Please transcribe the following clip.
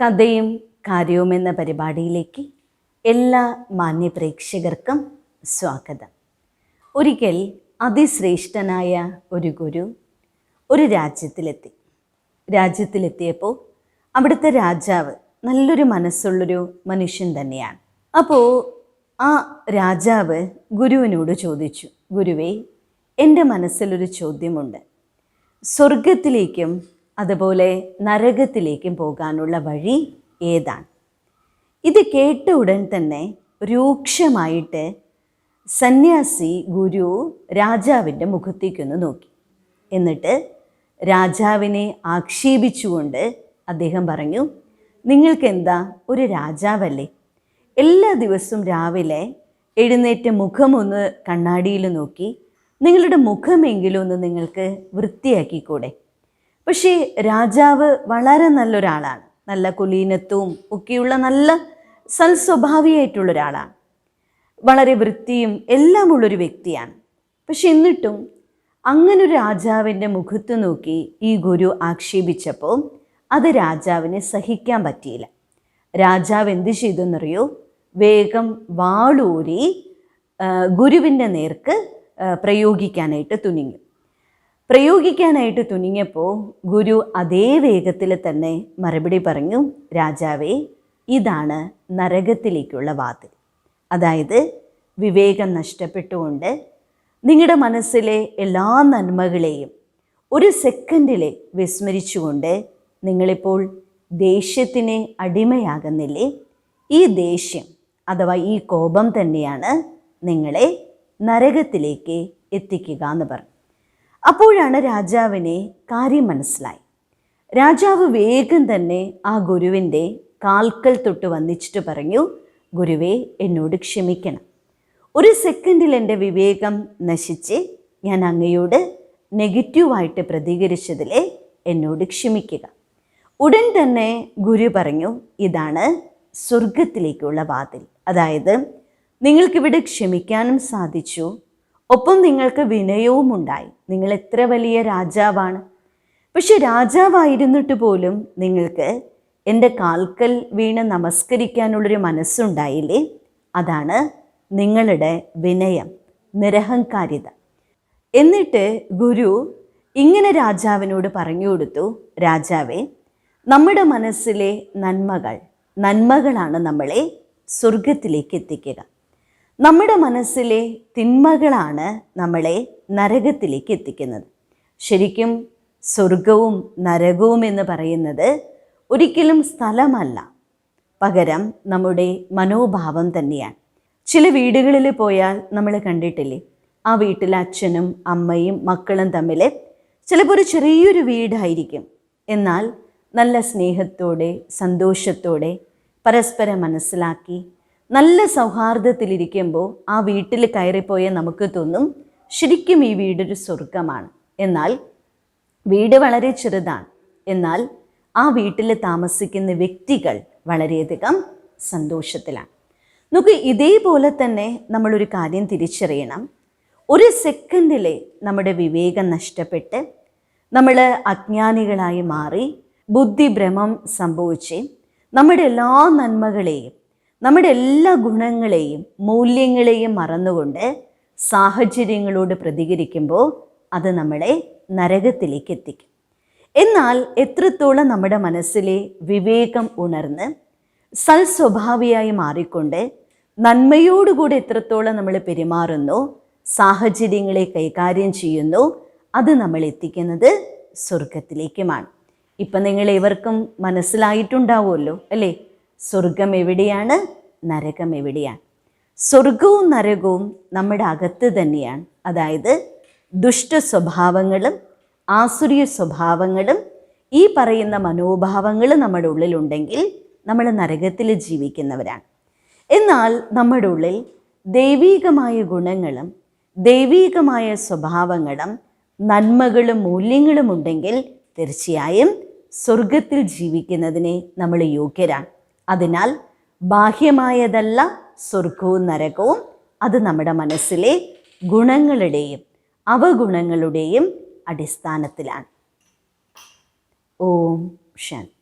കഥയും കാര്യവും എന്ന പരിപാടിയിലേക്ക് എല്ലാ മാന്യ പ്രേക്ഷകർക്കും സ്വാഗതം. ഒരിക്കൽ അതിശ്രേഷ്ഠനായ ഒരു ഗുരു ഒരു രാജ്യത്തിലെത്തിയപ്പോൾ അവിടുത്തെ രാജാവ് നല്ലൊരു മനസ്സുള്ളൊരു മനുഷ്യൻ തന്നെയാണ്. അപ്പോൾ ആ രാജാവ് ഗുരുവിനോട് ചോദിച്ചു, ഗുരുവേ, എൻ്റെ മനസ്സിലൊരു ചോദ്യമുണ്ട്. സ്വർഗത്തിലേക്കും അതുപോലെ നരകത്തിലേക്കും പോകാനുള്ള വഴി ഏതാണ്? ഇത് കേട്ട ഉടൻ തന്നെ രൂക്ഷമായിട്ട് സന്യാസി ഗുരു രാജാവിൻ്റെ മുഖത്തേക്കൊന്ന് നോക്കി. എന്നിട്ട് രാജാവിനെ ആക്ഷേപിച്ചുകൊണ്ട് അദ്ദേഹം പറഞ്ഞു, നിങ്ങൾക്കെന്താ, ഒരു രാജാവല്ലേ? എല്ലാ ദിവസവും രാവിലെ എഴുന്നേറ്റ് മുഖമൊന്ന് കണ്ണാടിയിൽ നോക്കി നിങ്ങളുടെ മുഖമെങ്കിലും ഒന്ന് നിങ്ങൾക്ക് വൃത്തിയാക്കിക്കൂടെ? പക്ഷേ രാജാവ് വളരെ നല്ലൊരാളാണ്, നല്ല കുലീനത്വവും ഒക്കെയുള്ള നല്ല സൽസ്വഭാവിയായിട്ടുള്ളൊരാളാണ്, വളരെ വൃത്തിയും എല്ലാം ഉള്ളൊരു വ്യക്തിയാണ്. പക്ഷെ എന്നിട്ടും അങ്ങനൊരു രാജാവിൻ്റെ മുഖത്ത് നോക്കി ഈ ഗുരു ആക്ഷേപിച്ചപ്പോൾ അത് രാജാവിന് സഹിക്കാൻ പറ്റിയില്ല. രാജാവ് എന്ത് ചെയ്തെന്നറിയോ? വേഗം വാളൂരി ഗുരുവിൻ്റെ നേർക്ക് പ്രയോഗിക്കാനായിട്ട് തുനിഞ്ഞപ്പോൾ ഗുരു അതേ വേഗത്തിൽ തന്നെ മറുപടി പറഞ്ഞു, രാജാവേ, ഇതാണ് നരകത്തിലേക്കുള്ള വാതിൽ. അതായത് വിവേകം നഷ്ടപ്പെട്ടുകൊണ്ട് നിങ്ങളുടെ മനസ്സിലെ എല്ലാ നന്മകളെയും ഒരു സെക്കൻഡിലെ വിസ്മരിച്ചുകൊണ്ട് നിങ്ങളിപ്പോൾ ദേഷ്യത്തിന് അടിമയാകുന്നില്ലേ? ഈ ദേഷ്യം അഥവാ ഈ കോപം തന്നെയാണ് നിങ്ങളെ നരകത്തിലേക്ക് എത്തിക്കുക എന്ന് പറഞ്ഞു. അപ്പോഴാണ് രാജാവിനെ കാര്യം മനസ്സിലായി. രാജാവ് വേഗം തന്നെ ആ ഗുരുവിൻ്റെ കാൽക്കൽ തൊട്ട് വന്നിച്ചിട്ട് പറഞ്ഞു, ഗുരുവേ, എന്നോട് ക്ഷമിക്കണം. ഒരു സെക്കൻഡിൽ എൻ്റെ വിവേകം നശിച്ച് ഞാൻ അങ്ങയോട് നെഗറ്റീവായിട്ട് പ്രതികരിച്ചതിലെ എന്നോട് ക്ഷമിക്കുക. ഉടൻ തന്നെ ഗുരു പറഞ്ഞു, ഇതാണ് സ്വർഗത്തിലേക്കുള്ള വാതിൽ. അതായത് നിങ്ങൾക്കിവിടെ ക്ഷമിക്കാനും സാധിച്ചു, ഒപ്പം നിങ്ങൾക്ക് വിനയവും ഉണ്ടായി. നിങ്ങൾ എത്ര വലിയ രാജാവാണ്. പക്ഷെ രാജാവായിരുന്നിട്ട് പോലും നിങ്ങൾക്ക് എൻ്റെ കാൽക്കൽ വീണ് നമസ്കരിക്കാനുള്ളൊരു മനസ്സുണ്ടായില്ലേ? അതാണ് നിങ്ങളുടെ വിനയം, നിരഹങ്കാരിത. എന്നിട്ട് ഗുരു ഇങ്ങനെ രാജാവിനോട് പറഞ്ഞു കൊടുത്തു, രാജാവേ, നമ്മുടെ മനസ്സിലെ നന്മകളാണ് നമ്മളെ സ്വർഗത്തിലേക്ക് എത്തിക്കുക. നമ്മുടെ മനസ്സിലെ തിന്മകളാണ് നമ്മളെ നരകത്തിലേക്ക് എത്തിക്കുന്നത്. ശരിക്കും സ്വർഗവും നരകവും എന്ന് പറയുന്നത് ഒരിക്കലും സ്ഥലമല്ല, പകരം നമ്മുടെ മനോഭാവം തന്നെയാണ്. ചില വീടുകളിൽ പോയാൽ നമ്മൾ കണ്ടിട്ടില്ലേ, ആ വീട്ടിൽ അച്ഛനും അമ്മയും മക്കളും തമ്മിൽ ചിലപ്പോൾ ഒരു ചെറിയൊരു വീടായിരിക്കും, എന്നാൽ നല്ല സ്നേഹത്തോടെ സന്തോഷത്തോടെ പരസ്പരം മനസ്സിലാക്കി നല്ല സൗഹാർദ്ദത്തിലിരിക്കുമ്പോൾ ആ വീട്ടിൽ കയറിപ്പോയ നമുക്ക് തോന്നും ശരിക്കും ഈ വീടൊരു സ്വർഗമാണ്. എന്നാൽ വീട് വളരെ ചെറുതാണ്, എന്നാൽ ആ വീട്ടിൽ താമസിക്കുന്ന വ്യക്തികൾ വളരെയധികം സന്തോഷത്തിലാണ്. നമുക്ക് ഇതേപോലെ തന്നെ നമ്മളൊരു കാര്യം തിരിച്ചറിയണം. ഒരു സെക്കൻഡിലെ നമ്മുടെ വിവേകം നഷ്ടപ്പെട്ട് നമ്മൾ അജ്ഞാനികളായി മാറി ബുദ്ധിഭ്രമം സംഭവിച്ച് നമ്മുടെ എല്ലാ നന്മകളെയും നമ്മുടെ എല്ലാ ഗുണങ്ങളെയും മൂല്യങ്ങളെയും മറന്നുകൊണ്ട് സാഹചര്യങ്ങളോട് പ്രതികരിക്കുമ്പോൾ അത് നമ്മളെ നരകത്തിലേക്ക് എത്തിക്കും. എന്നാൽ എത്രത്തോളം നമ്മുടെ മനസ്സിലെ വിവേകം ഉണർന്ന് സൽസ്വഭാവിയായി മാറിക്കൊണ്ട് നന്മയോടുകൂടി എത്രത്തോളം നമ്മൾ പെരുമാറുന്നു, സാഹചര്യങ്ങളെ കൈകാര്യം ചെയ്യുന്നു, അത് നമ്മൾ എത്തിക്കുന്നത് സ്വർഗത്തിലേക്കുമാണ്. ഇപ്പം നിങ്ങളേവർക്കും മനസ്സിലായിട്ടുണ്ടാവുമല്ലോ അല്ലേ? സ്വർഗം എവിടെയാണ്, നരകം എവിടെയാണ്? സ്വർഗവും നരകവും നമ്മുടെ അകത്ത് തന്നെയാണ്. അതായത് ദുഷ്ട സ്വഭാവങ്ങളും ആസുരീയ സ്വഭാവങ്ങളും ഈ പറയുന്ന മനോഭാവങ്ങൾ നമ്മുടെ ഉള്ളിലുണ്ടെങ്കിൽ നമ്മൾ നരകത്തിൽ ജീവിക്കുന്നവരാണ്. എന്നാൽ നമ്മുടെ ഉള്ളിൽ ദൈവീകമായ ഗുണങ്ങളും ദൈവീകമായ സ്വഭാവങ്ങളും നന്മകളും മൂല്യങ്ങളും ഉണ്ടെങ്കിൽ തീർച്ചയായും സ്വർഗത്തിൽ ജീവിക്കുന്നതിനെ നമ്മൾ യോഗ്യരാണ്. അതിനാൽ ബാഹ്യമായതല്ല സ്വർഗവും നരകവും, അത് നമ്മുടെ മനസ്സിലെ ഗുണങ്ങളുടെയും അവഗുണങ്ങളുടെയും അടിസ്ഥാനത്തിലാണ്. ഓം ശാന്തി.